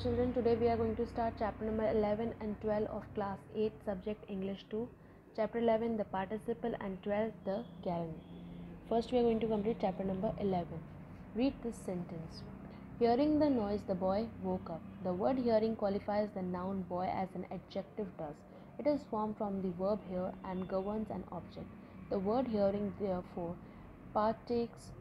children, today we are going to start chapter number 11 and 12 of class 8 subject English 2. Chapter 11 the participle and 12 the gerund. First we are going to complete chapter number 11. Read this sentence. Hearing the noise the boy woke up. The word hearing qualifies the noun boy as an adjective does. It is formed from the verb hear and governs an object. The word hearing therefore partakes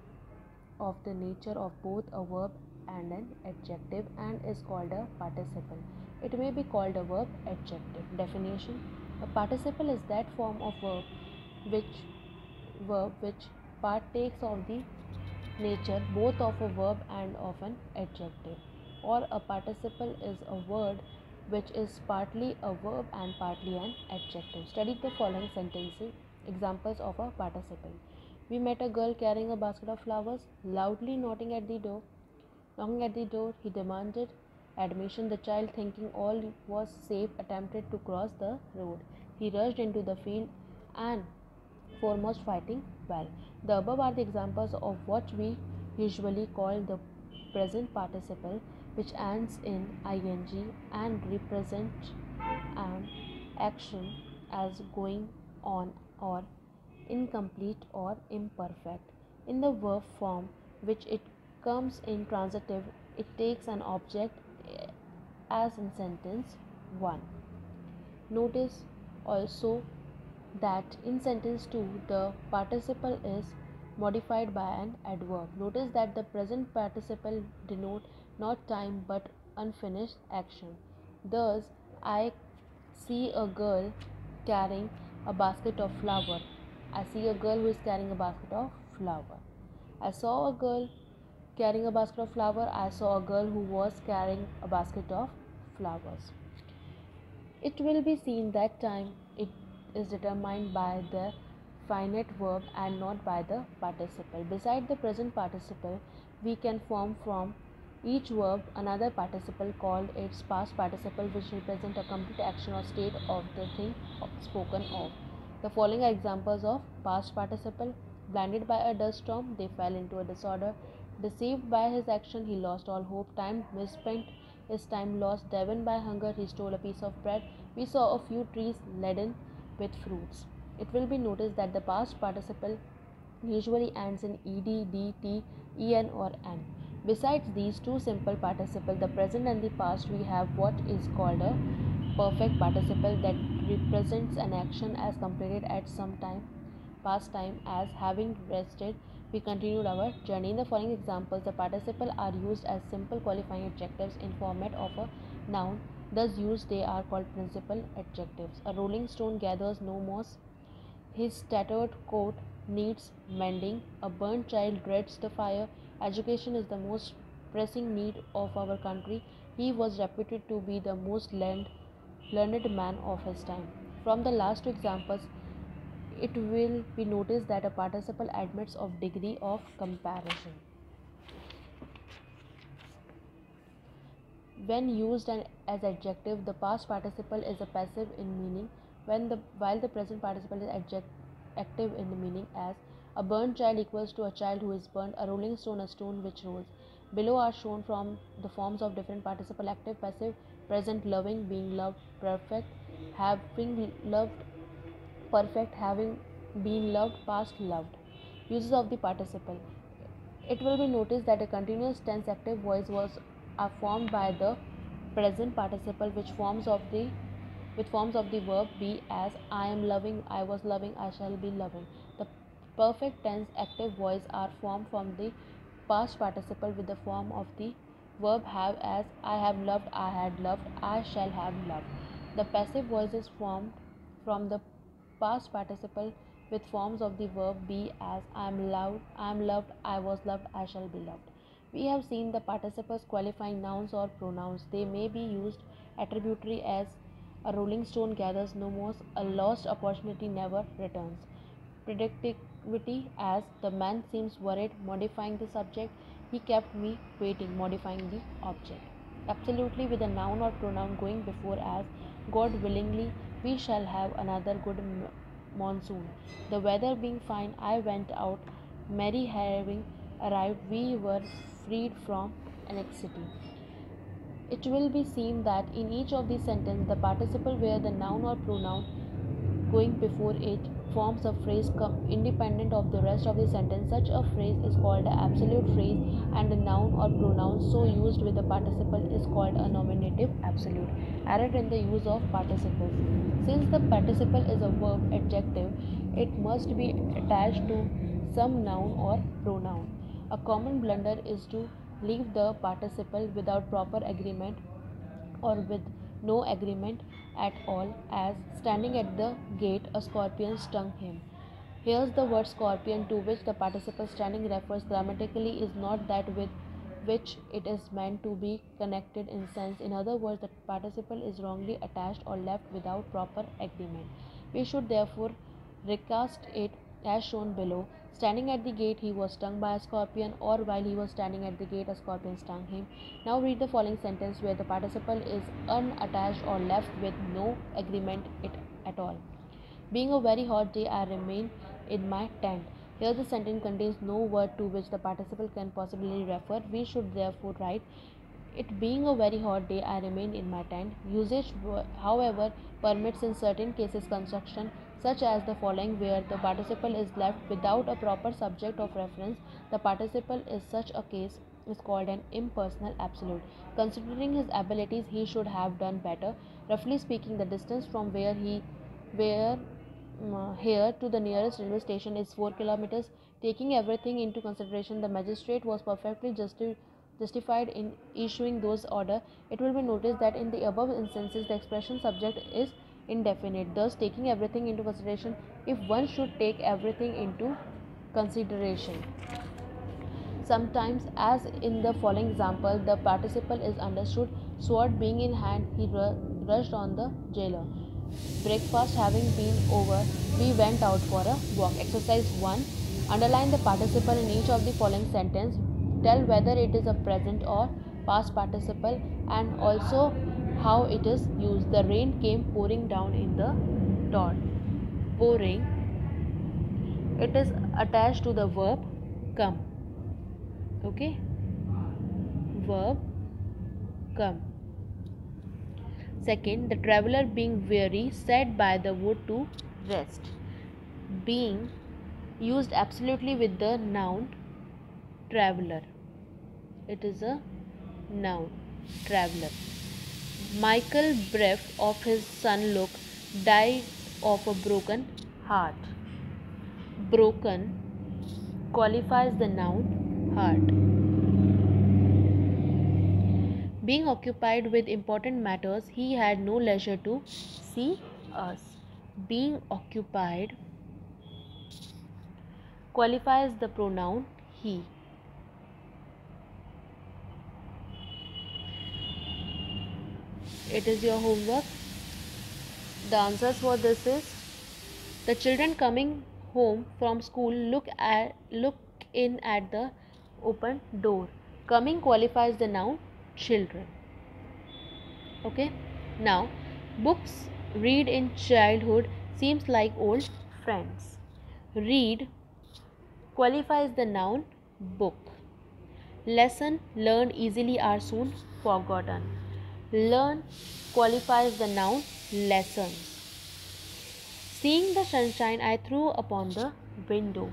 of the nature of both a verb and an adjective and is called a participle. It may be called a verb adjective. Definition: a participle is that form of verb which partakes of the nature both of a verb and of an adjective. Or a participle is a word which is partly a verb and partly an adjective. Study the following sentences. Examples of a participle. We met a girl carrying a basket of flowers. Loudly knocking at the door, he demanded admission. The child, thinking all was safe, attempted to cross the road. He rushed into the field and foremost fighting well. The above are the examples of what we usually call the present participle, which ends in ing and represents an action as going on or incomplete or imperfect. In the verb form, which it comes in transitive, it takes an object as in sentence 1. Notice also that in sentence 2 the participle is modified by an adverb. Notice that the present participle denote not time but unfinished action. Thus, I see a girl carrying a basket of flower. I see a girl who is carrying a basket of flower. I saw a girl carrying a basket of flower. I saw a girl who was carrying a basket of flowers. It will be seen that time it is determined by the finite verb and not by the participle. Beside the present participle, we can form from each verb another participle called its past participle, which represent a complete action or state of the thing spoken of. The following are examples of past participle. Blinded by a dust storm, they fell into a disorder. Deceived by his action, he lost all hope. Time misspent is time lost. Driven by hunger, he stole a piece of bread. We saw a few trees laden with fruits. It will be noticed that the past participle usually ends in ed, dt, en or n. Besides these two simple participles, the present and the past, we have what is called a perfect participle that represents an action as completed at some time, past time, as having rested, we continued our journey. In the following examples, the participle are used as simple qualifying adjectives in format of a noun. Thus used, they are called principal adjectives. A rolling stone gathers no moss. His tattered coat needs mending. A burnt child dreads the fire. Education is the most pressing need of our country. He was reputed to be the most learned man of his time. From the last two examples, it will be noticed that a participle admits of degree of comparison. When used as adjective, the past participle is a passive in meaning, while the present participle is active in the meaning, as a burnt child equals to a child who is burnt, a rolling stone, a stone which rolls. Below are shown from the forms of different participle: active, passive, present, loving, being loved, perfect, having loved, perfect, having been loved, past, loved. Uses of the participle. It will be noticed that a continuous tense active voice are formed by the present participle, which forms of the verb be, as I am loving, I was loving, I shall be loving. The perfect tense active voice are formed from the past participle with the form of the verb have, as I have loved, I had loved, I shall have loved. The passive voice is formed from the past participle with forms of the verb be, as I am loved, I was loved, I shall be loved. We have seen the participles qualifying nouns or pronouns. They may be used attributory, as a rolling stone gathers no moss, a lost opportunity never returns. Predictivity, as the man seems worried, modifying the subject, he kept me waiting, modifying the object. Absolutely, with a noun or pronoun going before, as God willingly we shall have another good monsoon. The weather being fine, I went out. Mary having arrived, we were freed from anxiety. It will be seen that in each of these sentences, the participle where the noun or pronoun going before it forms a phrase independent of the rest of the sentence. Such a phrase is called an absolute phrase, and the noun or pronoun so used with the participle is called a nominative absolute. Error in the use of participles. Since the participle is a verb adjective, it must be attached to some noun or pronoun. A common blunder is to leave the participle without proper agreement or with no agreement at all, as standing at the gate a scorpion stung him. Here's the word scorpion, to which the participle standing refers grammatically, is not that with which it is meant to be connected in sense. In other words, the participle is wrongly attached or left without proper agreement. We should therefore recast it as shown below. Standing at the gate, he was stung by a scorpion, or while he was standing at the gate, a scorpion stung him. Now read the following sentence where the participle is unattached or left with no agreement at all. Being a very hot day, I remain in my tent. Here the sentence contains no word to which the participle can possibly refer. We should therefore write, it being a very hot day, I remain in my tent. Usage, however, permits in certain cases construction such as the following, where the participle is left without a proper subject of reference. The participle in such a case is called an impersonal absolute. Considering his abilities, he should have done better. Roughly speaking, the distance from where here to the nearest railway station is 4 kilometers. Taking everything into consideration, the magistrate was perfectly justified in issuing those orders. It will be noticed that in the above instances, the expression subject is indefinite. Thus, taking everything into consideration, if one should take everything into consideration. Sometimes, as in the following example, the participle is understood. Sword being in hand, he rushed on the jailer. Breakfast having been over, we went out for a walk. Exercise 1. Underline the participle in each of the following sentence. Tell whether it is a present or past participle and also how it is used. The rain came pouring down in the dot. Pouring. It is attached to the verb come. Okay. Verb come. Second, the traveler being weary sat by the wood to rest. Being used absolutely with the noun traveler. It is a noun, traveler. Michael, bereft of his son Luke, died of a broken heart. Broken qualifies the noun heart. Being occupied with important matters, he had no leisure to see us. Being occupied qualifies the pronoun he. It is your homework. The answers for this is, the children coming home from school look in at the open door. Coming qualifies the noun children. Okay. Now, books read in childhood seems like old friends. Read qualifies the noun book. Lesson learned easily are soon forgotten. Learn qualifies the noun lessons. Seeing the sunshine, I threw upon the window.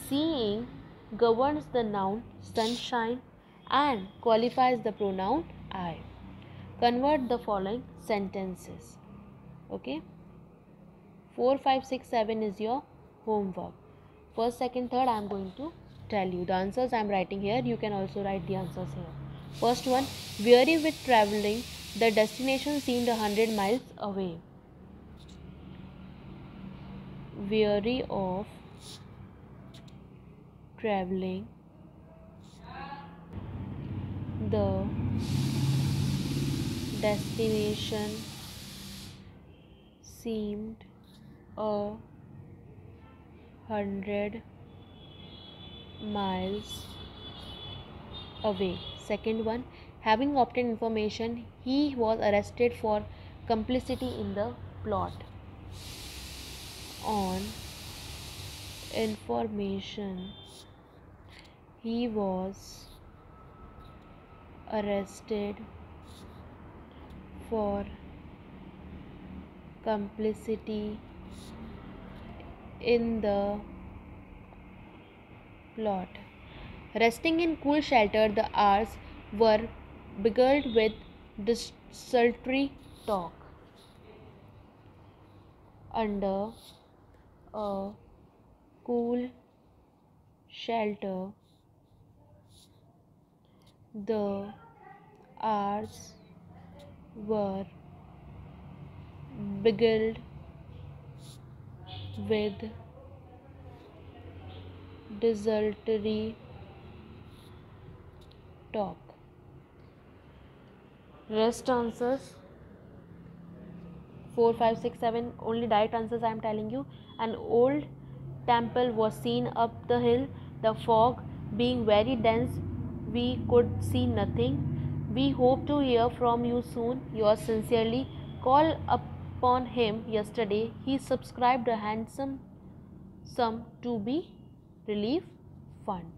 Seeing governs the noun sunshine and qualifies the pronoun I. Convert the following sentences. Okay. 4, 5, 6, 7 is your homework. First, second, third I am going to tell you. The answers I am writing here. You can also write the answers here. First one, weary with travelling, the destination seemed 100 miles away. Weary of travelling, the destination seemed 100 miles away. Second one, having obtained information, he was arrested for complicity in the plot. On information, he was arrested for complicity in the plot. Resting in cool shelter, the hours were beguiled with desultory talk. Under a cool shelter, the hours were beguiled with desultory talk. Rest answers 4, 5, 6, 7. Only direct answers I am telling you. An old temple was seen up the hill. The fog being very dense, we could see nothing. We hope to hear from you soon. Yours sincerely. Call upon him yesterday. He subscribed a handsome sum to be relief fund.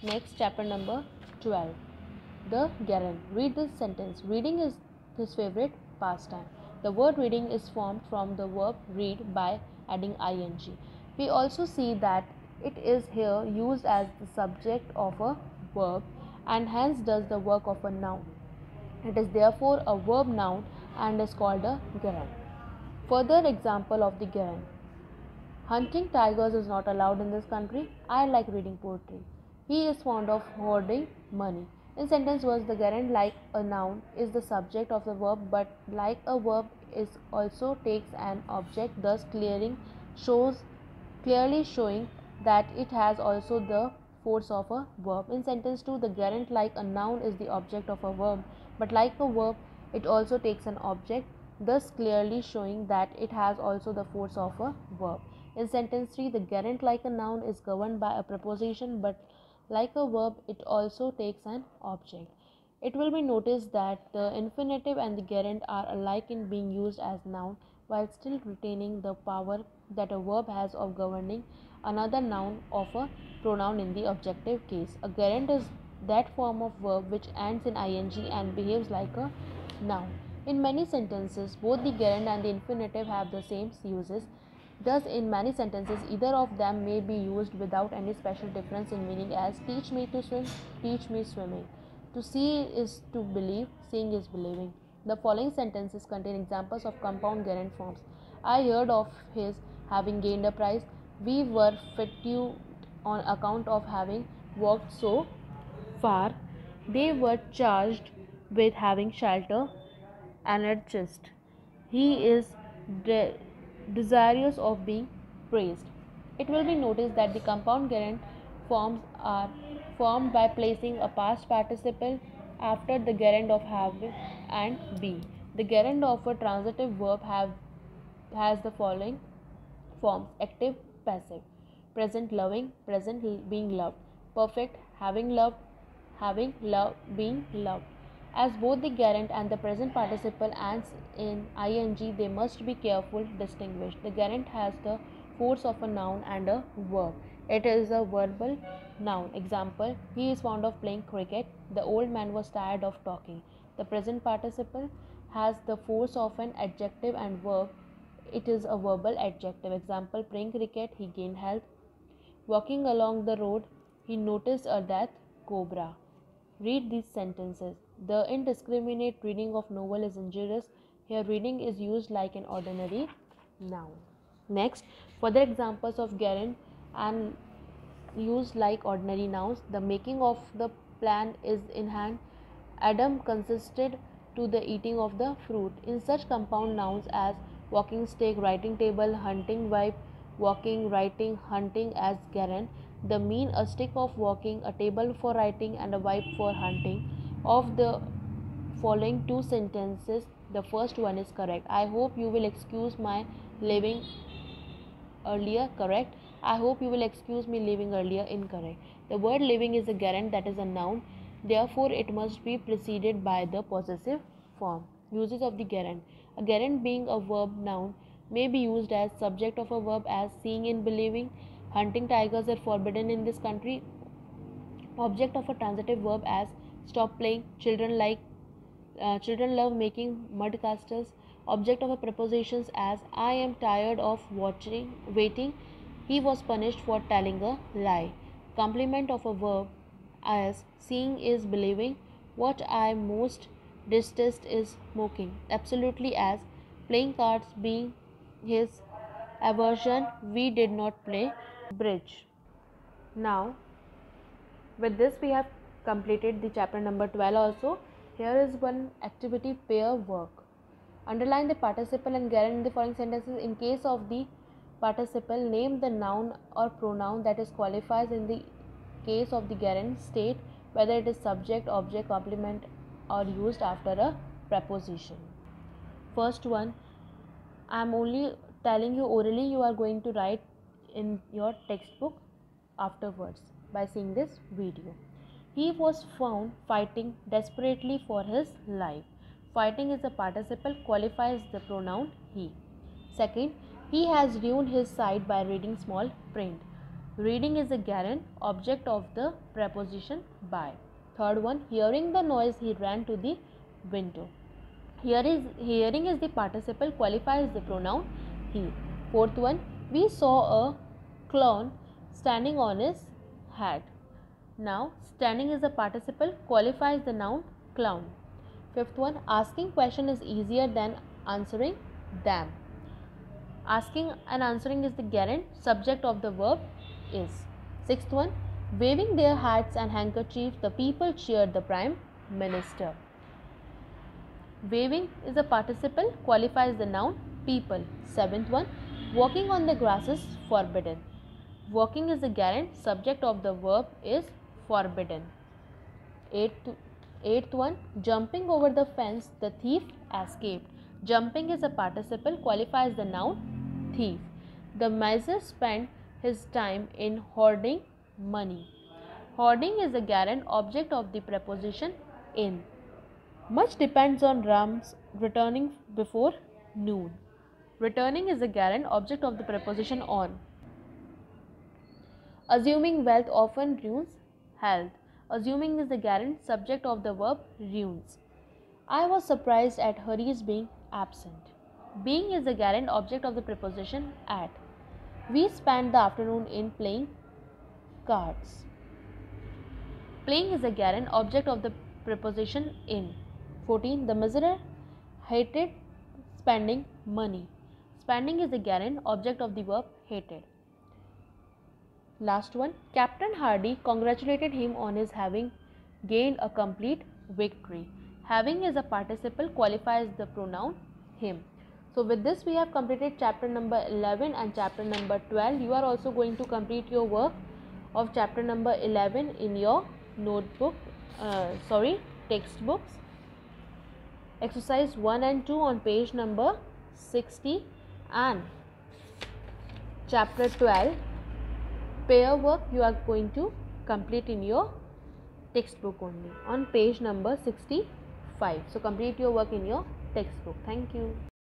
Next, chapter number 12. The gerund. Read this sentence. Reading is his favorite pastime. The word reading is formed from the verb read by adding ing. We also see that it is here used as the subject of a verb and hence does the work of a noun. It is therefore a verb noun and is called a gerund. Further example of the gerund. Hunting tigers is not allowed in this country. I like reading poetry. He is fond of hoarding money. In sentence words, the gerund like a noun is the subject of the verb, but like a verb is also takes an object, thus clearly showing that it has also the force of a verb. In sentence 2, the gerund like a noun is the object of a verb, but like a verb, it also takes an object, thus clearly showing that it has also the force of a verb. In sentence 3, the gerund like a noun is governed by a preposition, but like a verb, it also takes an object. It will be noticed that the infinitive and the gerund are alike in being used as noun while still retaining the power that a verb has of governing another noun of a pronoun in the objective case. A gerund is that form of verb which ends in ing and behaves like a noun. In many sentences, both the gerund and the infinitive have the same uses. Thus, in many sentences, either of them may be used without any special difference in meaning, as teach me to swim, teach me swimming. To see is to believe, seeing is believing. The following sentences contain examples of compound gerund forms. I heard of his having gained a prize. We were fatigued on account of having walked so far. They were charged with having shelter and a chest. He is desirous of being praised. It will be noticed that the compound gerund forms are formed by placing a past participle after the gerund of have and be. The gerund of a transitive verb has the following forms: active, passive, present loving, present being loved, perfect, having loved, having love, being loved. As both the gerund and the present participle ends in ing, they must be carefully distinguished. The gerund has the force of a noun and a verb. It is a verbal noun. Example: he is fond of playing cricket. The old man was tired of talking. The present participle has the force of an adjective and verb. It is a verbal adjective. Example: playing cricket, he gained health. Walking along the road, he noticed a death cobra. Read these sentences. The indiscriminate reading of novel is injurious. Here, reading is used like an ordinary noun. Next, further examples of gerund and used like ordinary nouns. The making of the plan is in hand. Adam consisted to the eating of the fruit. In such compound nouns as walking stick, writing table, hunting wife, walking, writing, hunting as gerund, the mean a stick of walking, a table for writing, and a wife for hunting. Of the following two sentences, the first one is correct. I hope you will excuse my leaving earlier. Correct. I hope you will excuse me leaving earlier. Incorrect. The word leaving is a gerund, that is a noun. Therefore, it must be preceded by the possessive form. Uses of the gerund. A gerund, being a verb noun, may be used as subject of a verb, as seeing and believing. Hunting tigers are forbidden in this country. Object of a transitive verb, as stop playing. Children Children love making mud castles. Object of a prepositions as I am tired of waiting. He was punished for telling a lie. Complement of a verb as seeing is believing. What I most detest is smoking. Absolutely as playing cards being his aversion. We did not play bridge. Now with this we have completed the chapter number 12 also. Here is one activity, pair work. Underline the participle and gerund in the following sentences. In case of the participle, name the noun or pronoun that is qualifies. In the case of the gerund, state whether it is subject, object, complement or used after a preposition. First one, I am only telling you orally, you are going to write in your textbook afterwards by seeing this video. He was found fighting desperately for his life. Fighting is a participle, qualifies the pronoun he. Second, he has ruined his sight by reading small print. Reading is a gerund, object of the preposition by. Third one, hearing the noise he ran to the window. Hearing is the participle, qualifies the pronoun he. Fourth one, we saw a clown standing on his head. Now, standing is a participle, qualifies the noun clown. Fifth one, asking question is easier than answering them. Asking and answering is the gerund, subject of the verb is. Sixth one, waving their hats and handkerchiefs, the people cheered the Prime Minister. Waving is a participle, qualifies the noun people. Seventh one, walking on the grass is forbidden. Walking is a gerund, subject of the verb is forbidden. Eighth one, jumping over the fence, the thief escaped. Jumping is a participle, qualifies the noun thief. The miser spent his time in hoarding money. Hoarding is a gerund, object of the preposition in. Much depends on Ram's returning before noon. Returning is a gerund, object of the preposition on. Assuming wealth often ruins health. Assuming is the gerund, subject of the verb ruins. I was surprised at Hari's being absent. Being is the gerund, object of the preposition at. We spent the afternoon in playing cards. Playing is a gerund, object of the preposition in. 14. The miser hated spending money. Spending is a gerund, object of the verb hated. Last one, Captain Hardy congratulated him on his having gained a complete victory. Having is a participle, qualifies the pronoun him. So with this we have completed chapter number 11 and chapter number 12. You are also going to complete your work of chapter number 11 in your textbooks. Exercise 1 and 2 on page number 60 and chapter 12 pair work you are going to complete in your textbook only on page number 65. So complete your work in your textbook. Thank you.